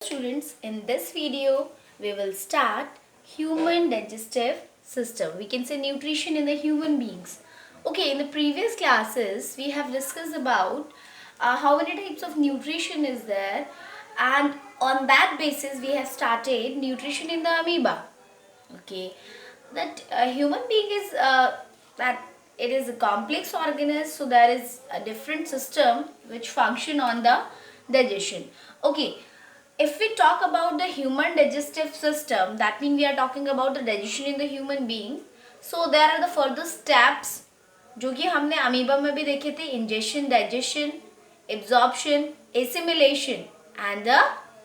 Students, in this video we will start human digestive system. We can say nutrition in the human beings. Okay, in the previous classes we have discussed about how many types of nutrition is there, and on that basis we have started nutrition in the amoeba. Okay, that human being is that it is a complex organism, so there is a different system which function on the digestion. Okay, if we talk about the human digestive system, that means we are talking about the digestion in the human being. So there are the further steps जो कि हमने amoeba में भी देखे थे, ingestion, digestion, absorption, assimilation and the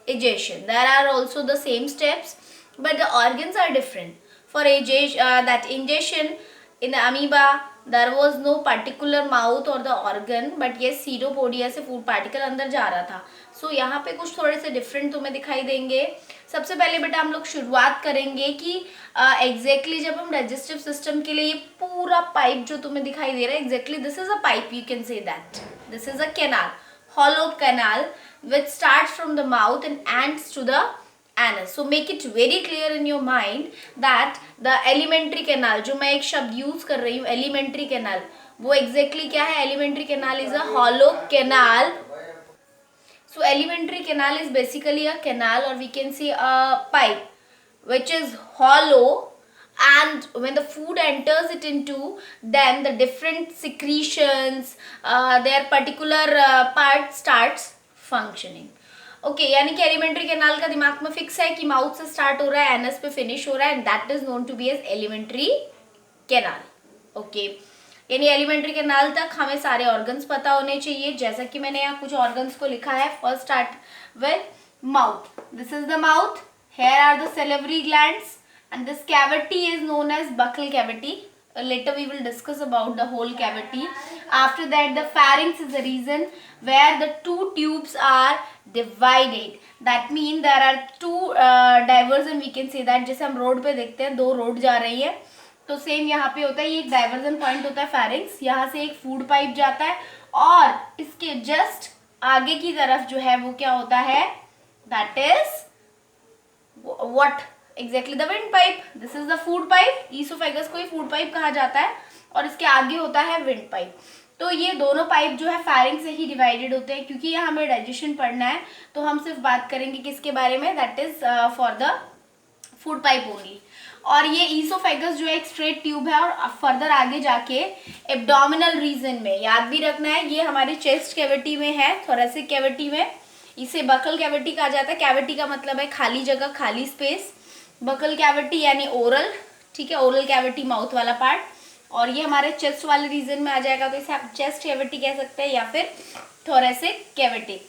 egestion. There are also the same steps, but the organs are different. For that ingestion in the amoeba, there was no particular mouth or the organ, but yes, pseudopodia से food particle अंदर जा रहा था. सो यहाँ पे कुछ थोड़े से डिफरेंट तुम्हें दिखाई देंगे. सबसे पहले बेटा हम लोग शुरुआत करेंगे कि एग्जैक्टली जब हम डाइजेस्टिव सिस्टम के लिए पूरा पाइप जो तुम्हें दिखाई दे रहा है, exactly this is a pipe, you can say that this is a canal, hollow canal which starts from the mouth and ends to the anus. So make it very clear in your mind that the alimentary canal, जो मैं एक शब्द use कर रही हूँ alimentary canal, वो exactly क्या है? Alimentary canal is a hollow canal. So alimentary canal is basically a canal, or we can say a pipe which is hollow, and when the food enters it into, then the different secretions, their particular part starts functioning. Okay यानी कि alimentary canal का दिमाग में fix है कि mouth से start हो रहा है, एनस पे फिनिश हो रहा है, and that is known to be as elementary canal. Okay, यानी एलिमेंट्री कैनाल तक हमें सारे ऑर्गन्स पता होने चाहिए. जैसा कि मैंने यहाँ कुछ ऑर्गन्स को लिखा है. First start with mouth. This is the mouth. Here are the salivary glands and this cavity is known as buccal cavity. Later we will discuss about the whole cavity. After that the pharynx is the region where the two tubes are divided. That means there are two diversion, we can say that. जैसे हम road पे देखते हैं, दो road जा रही है, तो सेम यहाँ पे होता है. ये एक डाइवर्जन पॉइंट होता है pharynx. यहाँ से एक फूड पाइप जाता है और इसके जस्ट आगे की तरफ जो है वो क्या होता है? That is what? Exactly the windpipe. This is the food pipe. Esophagus को ही food pipe कहा जाता है और इसके आगे होता है windpipe. तो ये दोनों पाइप जो है pharynx से ही डिवाइडेड होते हैं. क्योंकि यहाँ हमें डाइजेशन पढ़ना है तो हम सिर्फ बात करेंगे किसके बारे में? That is for the food pipe only. और ये ईसोफेगस जो है एक स्ट्रेट ट्यूब है और फर्दर आगे जाके एब्डोमिनल रीजन में, याद भी रखना है, ये हमारी चेस्ट कैविटी में है, थोरेसिक कैविटी में. इसे बकल कैविटी कहा जाता है. कैविटी का मतलब है खाली जगह, खाली स्पेस. बकल कैविटी यानी ओरल, ठीक है, ओरल कैविटी माउथ वाला पार्ट. और ये हमारे चेस्ट वाले रीजन में आ जाएगा, तो इसे आप चेस्ट कैविटी कह सकते हैं या फिर थोरेसिक कैविटी.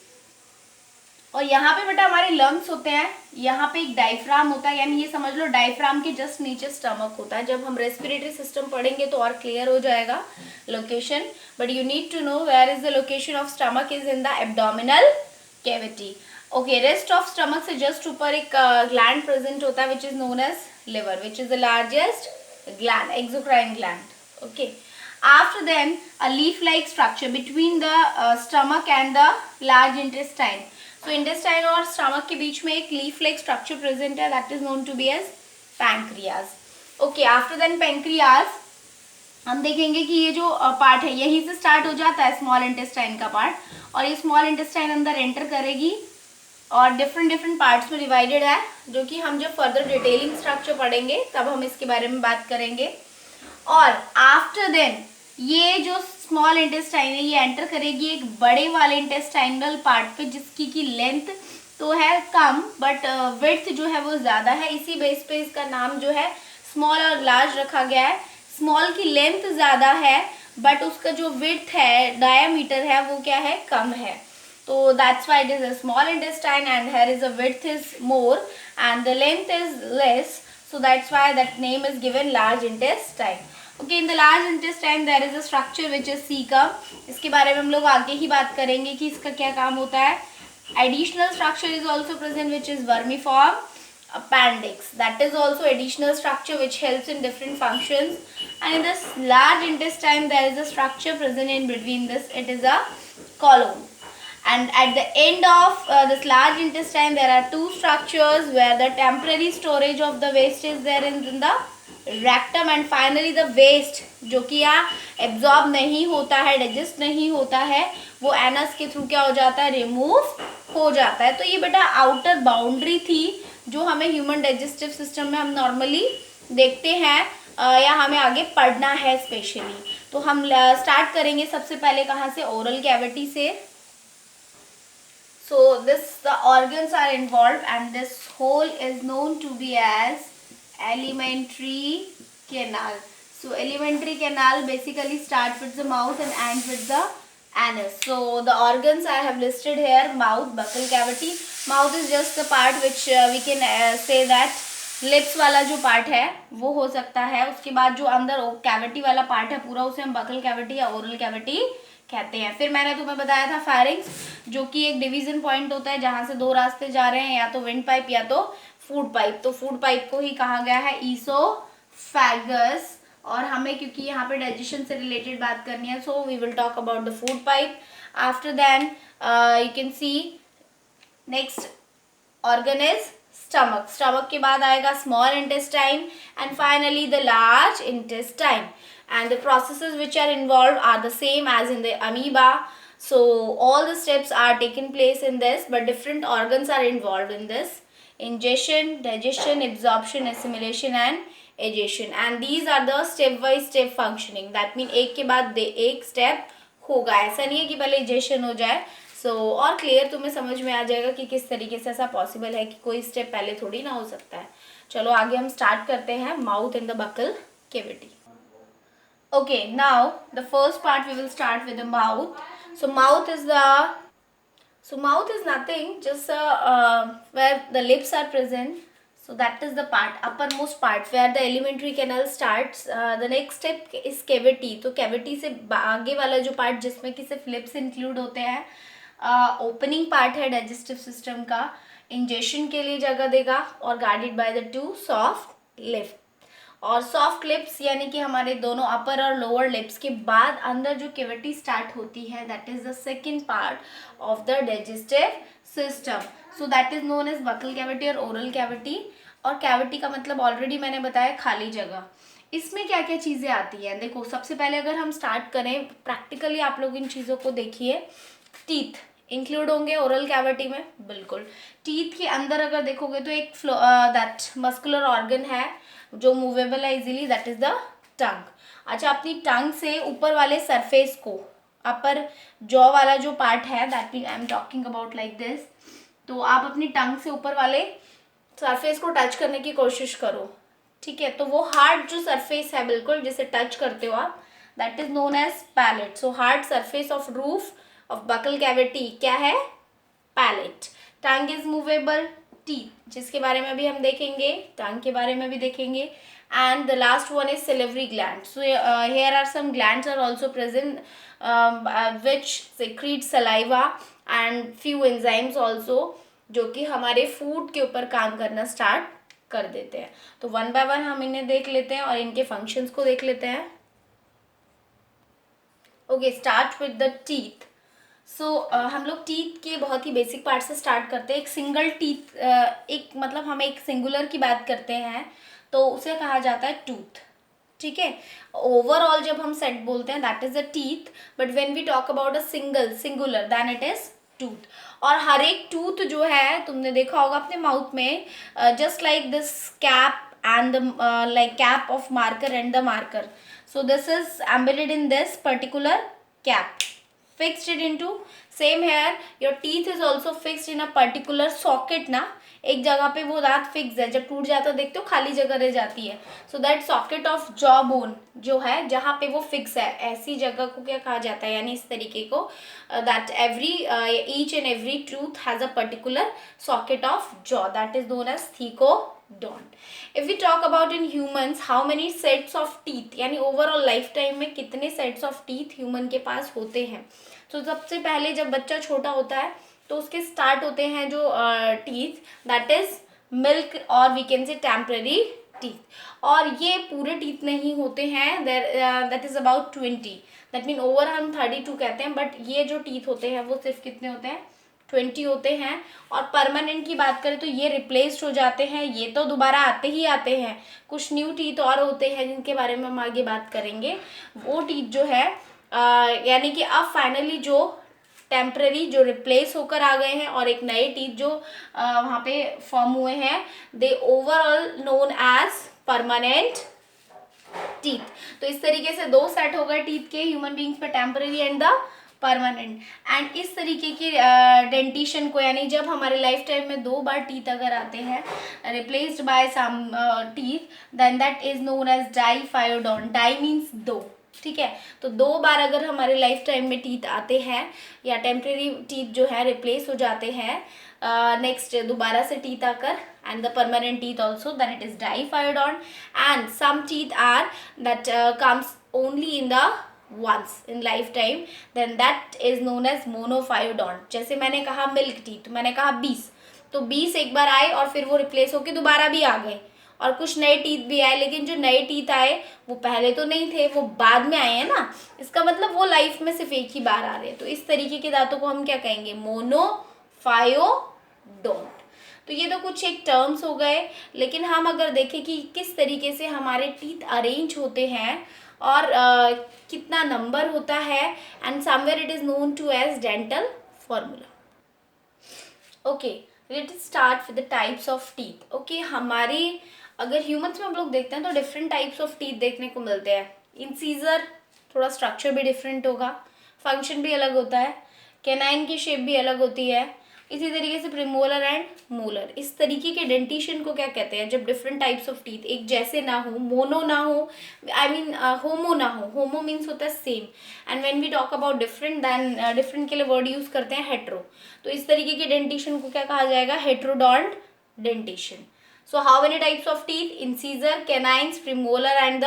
और यहाँ पे बेटा हमारे लंग्स होते हैं. यहाँ पे एक डायफ्राम होता है, यानी ये समझ लो डायफ्राम के जस्ट नीचे स्टमक होता है. जब हम रेस्पिरेटरी सिस्टम पढ़ेंगे तो और क्लियर हो जाएगा location, but you need to know where is the location of stomach is in the abdominal cavity. Okay, rest of stomach से जस्ट ऊपर एक ग्लैंड प्रेजेंट होता है which is known as liver, which is the largest gland, exocrine gland. Okay, after then a leaf like structure between the stomach and the large intestine. So intestine और stomach के बीच में एक leaf like structure present है, that is known to be as pancreas. Okay, after then pancreas हम देखेंगे कि ये जो पार्ट है यहीं से स्टार्ट हो जाता है, स्मॉल इंटेस्टाइन का पार्ट, और ये स्मॉल इंटेस्टाइन अंदर एंटर करेगी और डिफरेंट पार्ट्स में डिवाइडेड है, जो कि हम जब फर्दर डिटेलिंग स्ट्रक्चर पढ़ेंगे तब हम इसके बारे में बात करेंगे. और आफ्टर देन ये जो स्मॉल इंटेस्टाइन है ये एंटर करेगी एक बड़े वाले इंटेस्टाइनल पार्ट पे, जिसकी की लेंथ तो है कम बट विड्थ जो है वो ज़्यादा है. इसी बेस पे इसका नाम जो है स्मॉल और लार्ज रखा गया है. स्मॉल की लेंथ ज़्यादा है बट उसका जो विड्थ है, डायामीटर है, वो क्या है? कम है. So that's why it is a small intestine, and here is the width is more and the length is less. So that's why that name is given large intestine. Okay, in the large intestine there is a structure which is cecum. इसके बारे में हम लोग आगे ही बात करेंगे कि इसका क्या काम होता है. Additional structure is also present which is vermiform appendix. That is also additional structure which helps in different functions. And in this large intestine there is a structure present in between this. It is a colon. and at the end of this large intestine there are two structures where the temporary storage of the waste is there in the rectum, and finally the waste जो कि यहाँ absorb नहीं होता है, digest नहीं होता है, वो एनस के थ्रू क्या हो जाता है, रिमूव हो जाता है. तो ये बेटा आउटर बाउंड्री थी जो हमें ह्यूमन डाइजेस्टिव सिस्टम में हम नॉर्मली देखते हैं या हमें आगे पढ़ना है स्पेशली. तो हम स्टार्ट करेंगे सबसे पहले कहाँ से, ओरल कैविटी से. So this the organs are involved and this whole is known to be as alimentary canal. So alimentary canal basically starts with the mouth and ends with the anus. So the organs I have listed here: mouth, buccal cavity. Mouth is just the part which we can say that lips वाला जो part है वो हो सकता है. उसके बाद जो अंदर कैविटी वाला पार्ट है पूरा उसे हम बकल कैविटी या ओरल कैविटी कहते हैं. फिर मैंने तुम्हें बताया था फेरिंक्स, जो कि एक डिवीजन पॉइंट होता है जहां से दो रास्ते जा रहे हैं, या तो विंड पाइप या तो फूड पाइप. तो फूड पाइप को ही कहा गया है ईसोफेगस. और हमें क्योंकि यहाँ पे डाइजेशन से रिलेटेड बात करनी है, so we will talk about the food pipe. After then you can see next organ is stomach. Stomach के बाद आएगा small intestine and finally the large intestine. And the processes which are involved are the same as in the amoeba. So all the steps are taken place in this, but different organs are involved in this: ingestion, digestion, absorption, assimilation and egestion. And these are the step by step functioning. That means एक के बाद एक step होगा. ऐसा नहीं है कि पहले egestion हो जाए. So और clear तुम्हें समझ में आ जाएगा कि किस तरीके से ऐसा possible है कि कोई step पहले थोड़ी ना हो सकता है. चलो आगे हम start करते हैं mouth and the buccal cavity. Okay, now the first part we will start with the mouth. So mouth is nothing, just where the lips are present. So that is the part, uppermost part where the alimentary canal starts. The next step is cavity. तो cavity से आगे वाला जो part जिसमें कि सिर्फ lips include होते हैं, opening part है digestive system का, ingestion के लिए जगह देगा और guarded by the two soft lips. और सॉफ्ट लिप्स यानी कि हमारे दोनों अपर और लोअर लिप्स के बाद अंदर जो कैविटी स्टार्ट होती है, that is the second part of the digestive system. So that is known as buccal cavity और ओरल कैविटी. और कैविटी का मतलब ऑलरेडी मैंने बताया खाली जगह. इसमें क्या क्या चीज़ें आती हैं, देखो सबसे पहले अगर हम स्टार्ट करें प्रैक्टिकली, आप लोग इन चीज़ों को देखिए. टीथ इंक्लूड होंगे ओरल कैविटी में, बिल्कुल. टीथ के अंदर अगर देखोगे तो एक दैट मस्कुलर ऑर्गन है जो मूवेबल है easily, that is the tongue. अच्छा, अपनी टंग से ऊपर वाले सरफेस को, अपर जॉ वाला जो पार्ट है, that mean I am talking about like this. तो आप अपनी टंग से ऊपर वाले सरफेस को टच करने की कोशिश करो, ठीक है. तो वो हार्ड जो सरफेस है बिल्कुल जिसे टच करते हो आप, that is known as palate. So hard surface of roof of buccal cavity क्या है, palate. Tongue is movable. Teeth जिसके बारे में भी हम देखेंगे, टंग के बारे में भी देखेंगे. And the last one is salivary gland. So here are some glands are also present which secrete saliva and few enzymes also, जो कि हमारे फूड के ऊपर काम करना स्टार्ट कर देते हैं. तो वन बाय वन हम इन्हें देख लेते हैं और इनके फंक्शंस को देख लेते हैं. Okay, start with the teeth. So हम लोग टीथ के बहुत ही बेसिक पार्ट से स्टार्ट करते हैं. एक सिंगल टीथ, एक मतलब हम एक सिंगुलर की बात करते हैं तो उसे कहा जाता है टूथ, ठीक है. ओवरऑल जब हम सेट बोलते हैं that is a teeth, but when we talk about a singular then it is tooth. और हर एक टूथ जो है तुमने देखा होगा अपने माउथ में, just like this cap and the like cap of marker and the marker. So this is embedded in this particular cap, fixed it into. Same here, your teeth is also fixed in a particular socket ना, एक जगह पे वो दांत fix है. जब टूट जाता देखते हो खाली जगह रह जाती है. So that socket of jaw bone जो है जहाँ पे वो फिक्स है, ऐसी जगह को क्या कहा जाता है, यानी इस तरीके को, that every each and every tooth has a particular socket of jaw, that is known as thecodont. If we talk about in humans, how many sets of teeth, यानी ओवरऑल लाइफ टाइम में कितने sets of teeth human के पास होते हैं. तो सबसे पहले जब बच्चा छोटा होता है तो उसके स्टार्ट होते हैं जो टीथ, दैट इज मिल्क और we can say temporary teeth. और ये पूरे टीथ नहीं होते हैं, that is about 20, that mean over हम 32 कहते हैं, बट ये जो टीथ होते हैं वो सिर्फ कितने होते हैं, 20 होते हैं। और परमानेंट की बात करें तो ये रिप्लेस्ड हो जाते हैं, ये तो दोबारा आते ही आते हैं। कुछ न्यू टीथ और होते हैं जिनके बारे में हम आगे बात करेंगे। वो टीथ जो है यानी कि अब फाइनली जो टेम्पररी जो रिप्लेस होकर आ गए हैं और एक नए टीथ जो वहाँ पे फॉर्म हुए हैं, they overall known as permanent teeth. तो इस तरीके से दो सेट हो गए टीथ के ह्यूमन बींग्स में, temporary and the permanent. And इस तरीके की डेंटिशन को, यानी जब हमारे लाइफ टाइम में 2 बार टीथ अगर आते हैं replaced by some teeth, then that is known as diphyodont. Di means 2, ठीक है। तो 2 बार अगर हमारे लाइफ टाइम में टीथ आते हैं या टेम्परेरी टीथ जो है रिप्लेस हो जाते हैं नेक्स्ट दोबारा से टीथ आकर, and the permanent teeth also, then it is diphyodont. And some teeth are that comes only in the once in lifetime, then that is known as monophyodont। जैसे मैंने कहा मिल्क टीथ, मैंने कहा 20, तो 20 एक बार आए और फिर वो रिप्लेस होके दोबारा भी आ गए, और कुछ नए टीथ भी आए, लेकिन जो नए टीथ आए वो पहले तो नहीं थे, वो बाद में आए हैं ना। इसका मतलब वो लाइफ में सिर्फ एक ही बार आ रहे हैं। तो इस तरीके के दांतों को हम क्या कहेंगे, मोनोफायोडोंट। तो ये तो कुछ एक टर्म्स हो गए, लेकिन हम अगर देखें कि किस तरीके से हमारे टीथ अरेंज होते हैं और कितना नंबर होता है, and somewhere it is known to as dental formula. Okay, let's start with the types of teeth. Okay, हमारी अगर ह्यूमंस में हम लोग देखते हैं तो डिफरेंट टाइप्स ऑफ टीथ देखने को मिलते हैं। इंसीजर, थोड़ा स्ट्रक्चर भी डिफरेंट होगा, फंक्शन भी अलग होता है, कैनाइन की शेप भी अलग होती है। इसी तरीके से प्रीमोलर एंड मोलर। इस तरीके के डेंटिशन को क्या कहते हैं, जब डिफरेंट टाइप्स ऑफ टीथ एक जैसे ना हो, मोनो ना हो, आई मीन होमो ना हो। होमो मीन्स होता है same, and when we talk about different, then different के लिए वर्ड यूज करते हैं हेट्रो। तो इस तरीके के डेंटिशन को क्या कहा जाएगा, heterodont dentition. So how many types of teeth, incisor, canines, premolar and the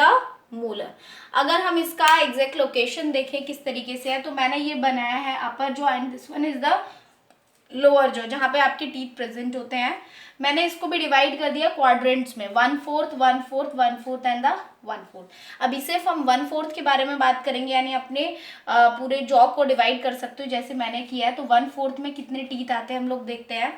molar. अगर हम इसका एग्जैक्ट लोकेशन देखें किस तरीके से है, तो मैंने ये बनाया है अपर jaw and this one is the lower jaw, जहाँ पे आपके टीथ प्रेजेंट होते हैं। मैंने इसको भी डिवाइड कर दिया क्वाड्रेंट्स में, 1/4, 1/4, 1/4 एंड द 1/4। अभी सिर्फ हम 1/4 के बारे में बात करेंगे, यानी अपने पूरे जॉ को डिवाइड कर सकते हो जैसे मैंने किया है। तो 1/4 में कितने टीथ आते हैं हम लोग देखते हैं।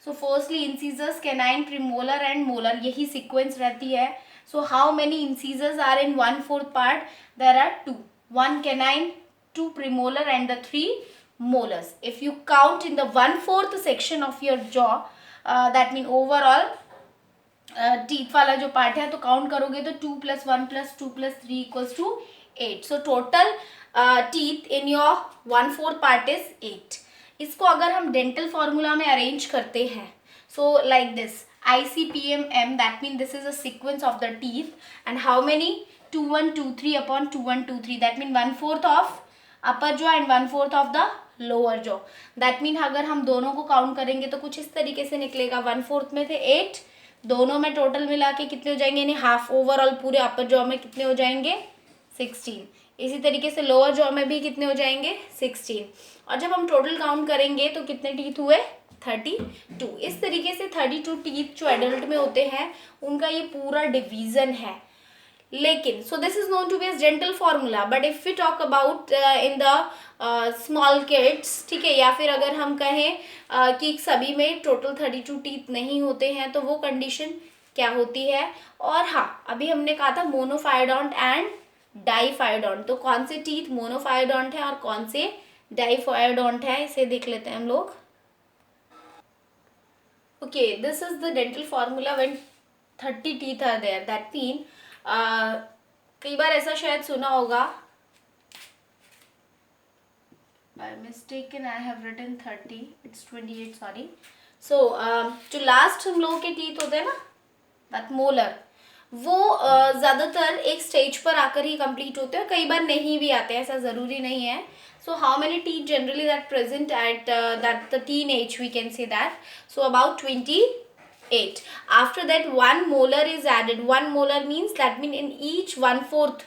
So firstly incisors, canine, premolar and molar, यही सीक्वेंस रहती है। So how many incisors are in 1/4 part, there are 2, 1 canine, 2 premolar and the 3 molars. If you count in the 1/4 section of your jaw, that mean overall teeth वाला जो part है, तो count करोगे तो 2 + 1 + 2 + 3 = 8. So total teeth in your 1/4 part is 8. इसको अगर हम dental formula में अरेंज करते हैं, so like this ICPMM, that mean this is a sequence of the teeth, and how many, 2 1 2 3 upon 2 1 2 3, that mean 1/4 of upper jaw and 1/4 of the lower jaw. That mean अगर हम दोनों को count करेंगे तो कुछ इस तरीके से निकलेगा, 1/4 में थे 8, दोनों में टोटल मिला के कितने हो जाएंगे, यानी हाफ ओवरऑल पूरे अपर जॉ में कितने हो जाएंगे, 16। इसी तरीके से लोअर जॉ में भी कितने हो जाएंगे, 16। और जब हम टोटल काउंट करेंगे तो कितने टीथ हुए, 32। इस तरीके से 32 टीथ जो एडल्ट में होते हैं उनका ये पूरा डिवीजन है। लेकिन so this is known to be as dental formula, but if we talk about in the small kids, ठीक है, या फिर अगर हम कहें कि सभी में टोटल 32 टीथ नहीं होते हैं, तो वो कंडीशन क्या होती है। और हाँ, अभी हमने कहा था मोनोफायोडोंट एंड डाइफायोडोंट, तो कौन से टीथ मोनोफायोडोंट है और कौन से डाइफायोडोंट है, इसे देख लेते हैं हम लोग। Okay, this is the dental formula when 30 teeth are there, that mean कई बार ऐसा शायद सुना होगा, by mistaken I have written 30, it's 28, sorry. So जो लास्ट हम लोगों के टीथ होते हैं ना, दैट मोलर, वो ज़्यादातर एक स्टेज पर आकर ही कंप्लीट होते हैं, कई बार नहीं भी आते हैं, ऐसा ज़रूरी नहीं है। So how many teeth generally that present at that the teenage, we can say that, so about 28. After that 1 molar is added. 1 molar means, that mean in each 1/4,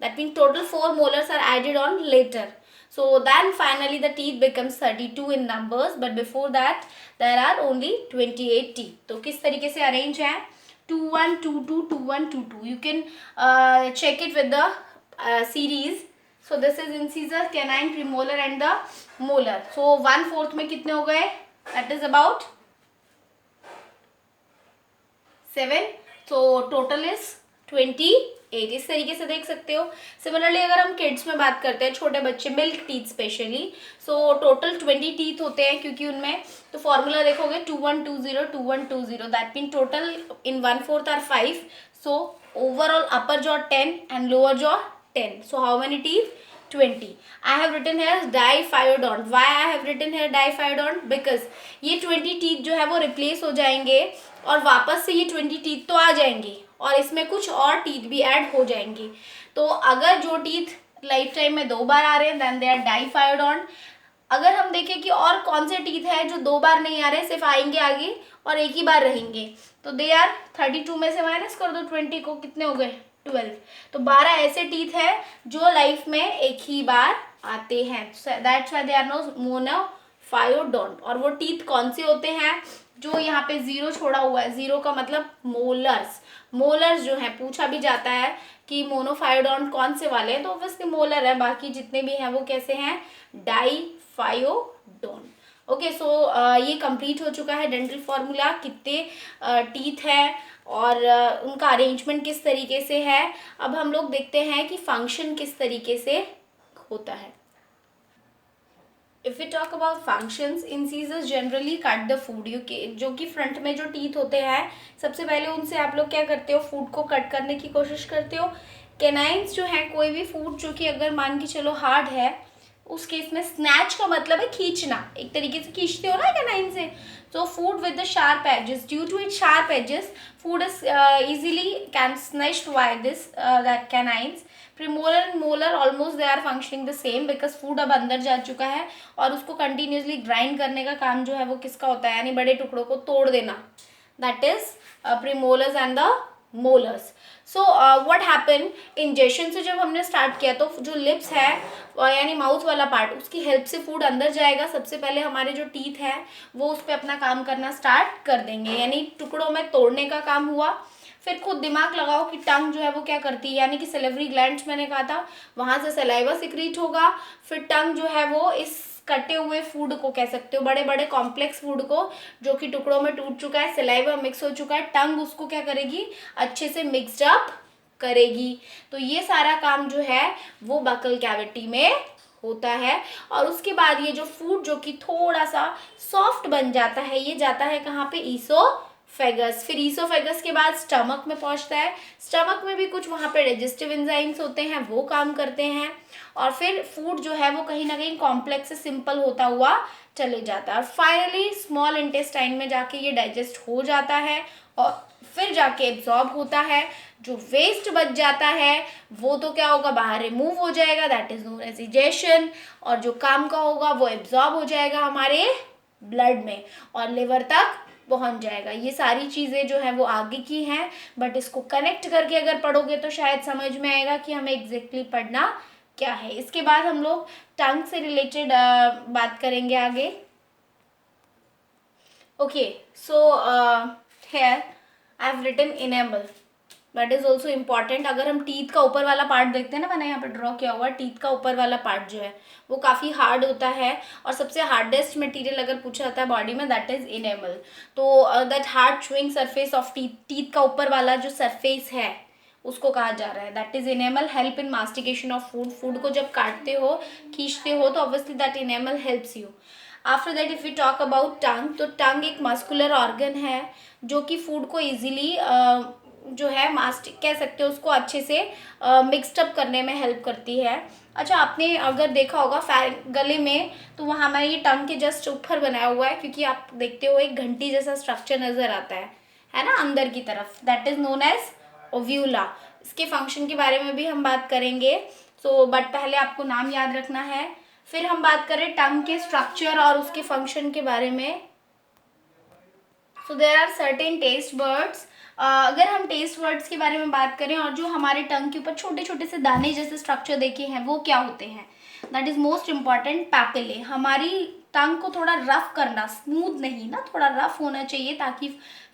that means total 4 molars are added on later. So then finally the teeth becomes 32 in numbers, but before that there are only 28 teeth. तो किस तरीके से arrange है, 2122 you can check it with the series. So this is incisor, canine, premolar and the molar. So 1/4 में कितने हो गए? That is about 7. So total is 28. इस तरीके से देख सकते हो. सिमिलरली अगर हम किड्स में बात करते हैं, छोटे बच्चे, milk teeth specially, so total 20 teeth होते हैं क्योंकि उनमें, तो फॉर्मूला देखोगे 2120 that mean total in 1/4 are 5. So overall upper jaw 10 and lower jaw 10. So how many teeth? 20. I have written here diphyodont. Why I have written here diphyodont? Because ये 20 teeth जो है वो रिप्लेस हो जाएंगे और वापस से ये 20 टीथ तो आ जाएंगे और इसमें कुछ और टीथ भी ऐड हो जाएंगे. तो अगर जो टीथ लाइफ टाइम में 2 बार आ रहे हैं देन दे आर डाइफायोडोंट. अगर हम देखें कि और कौन से टीथ हैं जो 2 बार नहीं आ रहे, सिर्फ आएंगे आगे और एक ही बार रहेंगे, तो दे आर 32 में से माइनस कर दो 20 को, कितने हो गए? 12. तो 12 ऐसे टीथ है जो लाइफ में एक ही बार आते हैं. That's why they are no monophyodont. और वो टीथ कौन से होते हैं? जो यहाँ पे 0 छोड़ा हुआ है, 0 का मतलब मोलर्स. मोलर्स जो है, पूछा भी जाता है कि मोनोफायोडोंट कौन से वाले हैं, तो ऑब्वियसली मोलर है. बाकी जितने भी हैं वो कैसे हैं? डाइफायोडोंट. ओके, सो ये कंप्लीट हो चुका है डेंटल फॉर्मूला. कितने टीथ है और उनका अरेंजमेंट किस तरीके से है. अब हम लोग देखते हैं कि फंक्शन किस तरीके से होता है. If you talk about functions, incisors generally cut the food. जो कि फ्रंट में जो टीथ होते हैं, सबसे पहले उनसे आप लोग क्या करते हो? फूड को कट करने की कोशिश करते हो. कैनाइंस जो है, कोई भी फूड जो कि अगर मान के चलो हार्ड है, उस केस में स्नैच का मतलब है खींचना. एक तरीके से खींचते हो ना कैनाइन से. So food with the sharp edges, due to its sharp edges, food is easily can snatched by this that canines. Premolar and molar almost they are functioning the same because food अब अंदर जा चुका है और उसको continuously grind करने का काम जो है वो किसका होता है, यानी बड़े टुकड़ों को तोड़ देना. That is premolars and the molars. So what happen, injection से जब हमने स्टार्ट किया तो जो लिप्स है यानी माउथ वाला पार्ट, उसकी हेल्प से फूड अंदर जाएगा. सबसे पहले हमारे जो टीथ हैं वो उस पर अपना काम करना स्टार्ट कर देंगे, यानी टुकड़ों में तोड़ने का काम हुआ. फिर खुद दिमाग लगाओ कि टंग जो है वो क्या करती है, यानी कि सेलेवरी ग्लैंड्स मैंने कहा था, वहाँ से सलाइवा सिक्रीट होगा. फिर टंग जो है वो इस कटे हुए फूड को, कह सकते हो बड़े बड़े कॉम्प्लेक्स फूड को जो कि टुकड़ों में टूट चुका है, सलाइवा मिक्स हो चुका है, टंग उसको क्या करेगी? अच्छे से मिक्सड अप करेगी. तो ये सारा काम जो है वो बकल कैविटी में होता है. और उसके बाद ये जो फूड जो कि थोड़ा सा सॉफ्ट बन जाता है, ये जाता है कहाँ पे? ईसोफेगस. फिर ईसोफेगस के बाद स्टमक में पहुंचता है. स्टमक में भी कुछ वहाँ पे डाइजेस्टिव एंजाइम्स होते हैं, वो काम करते हैं. और फिर फूड जो है वो कहीं ना कहीं कॉम्प्लेक्स से सिंपल होता हुआ चले जाता है. और फाइनली स्मॉल इंटेस्टाइन में जाके ये डाइजेस्ट हो जाता है और फिर जाके एब्जॉर्ब होता है. जो वेस्ट बच जाता है वो तो क्या होगा? बाहर रिमूव हो जाएगा, that is known as egestion. और जो काम का होगा वो एब्जॉर्ब हो जाएगा हमारे ब्लड में और लिवर तक पहुंच जाएगा. ये सारी चीज़ें जो है वो आगे की हैं, बट इसको कनेक्ट करके अगर पढ़ोगे तो शायद समझ में आएगा कि हमें एग्जैक्टली पढ़ना क्या है. इसके बाद हम लोग टंग से रिलेटेड बात करेंगे आगे. Okay, so here I have written enamel, that is also important. अगर हम टीथ का ऊपर वाला पार्ट देखते हैं ना, मैंने यहाँ पे ड्रॉ किया हुआ, टीथ का ऊपर वाला पार्ट जो है वो काफ़ी हार्ड होता है और सबसे हार्डेस्ट मटेरियल अगर पूछा जाता है बॉडी में, दैट इज इनेमल. तो that hard chewing surface of teeth का ऊपर वाला जो सरफेस है उसको कहा जा रहा है, that is enamel. Help in mastication of food. Food को जब काटते हो, खींचते हो, तो obviously that enamel helps you. After that if you talk about tongue, तो टंग एक मस्कुलर ऑर्गन है जो कि फूड को ईजिली जो है मास्टिक कह सकते हो, उसको अच्छे से मिक्सड अप करने में हेल्प करती है. अच्छा, आपने अगर देखा होगा गले में, तो वहाँ मैं ये टंग के जस्ट ऊपर बनाया हुआ है क्योंकि आप देखते हो एक घंटी जैसा स्ट्रक्चर नज़र आता है ना, अंदर की तरफ, दैट इज़ नोन एज ओव्यूला. इसके फंक्शन के बारे में भी हम बात करेंगे. सो बट पहले आपको नाम याद रखना है, फिर हम बात करें टंग के स्ट्रक्चर और उसके फंक्शन के बारे में. So there are certain taste buds. अगर हम टेस्ट वर्ड्स के बारे में बात करें और जो हमारे टंग के ऊपर छोटे छोटे से दाने जैसे स्ट्रक्चर देखे हैं वो क्या होते हैं, that is most important. Papillae. हमारी टंग को थोड़ा रफ करना, स्मूथ नहीं ना, थोड़ा रफ होना चाहिए ताकि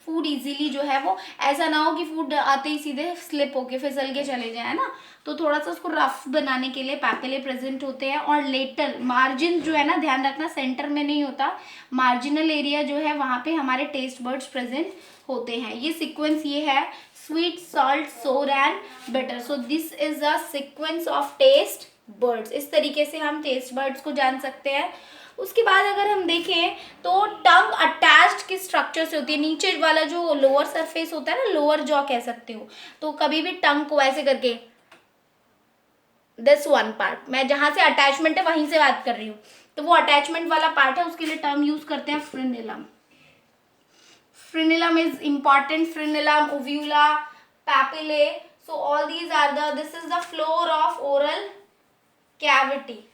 फूड इजीली जो है वो, ऐसा ना हो कि फूड आते ही सीधे स्लिप होके फिसल के चले जाए ना, तो थोड़ा सा उसको रफ बनाने के लिए पैपिले प्रेजेंट होते हैं। और लेटल मार्जिन जो है ना, ध्यान रखना सेंटर में नहीं होता, मार्जिनल एरिया जो है वहाँ पे हमारे टेस्ट बर्ड्स प्रेजेंट होते हैं। ये सीक्वेंस ये है स्वीट, सॉल्ट, सोर and bitter. So this is a sequence of taste buds. इस तरीके से हम टेस्ट बर्ड्स को जान सकते हैं। उसके बाद अगर हम देखें तो टंग अटैच्ड किस स्ट्रक्चर से होती है, नीचे वाला जो लोअर सरफेस होता है ना, लोअर जॉ कह सकते हो, तो कभी भी टंग को ऐसे करके, दिस वन पार्ट, मैं जहां से अटैचमेंट है वहीं से बात कर रही हूँ, तो वो अटैचमेंट वाला पार्ट है, उसके लिए टर्म यूज करते हैं फ्रेनेलम। Frenulum is important. Frenulum, uvula, papillae. So all these are the, this is the floor of oral cavity.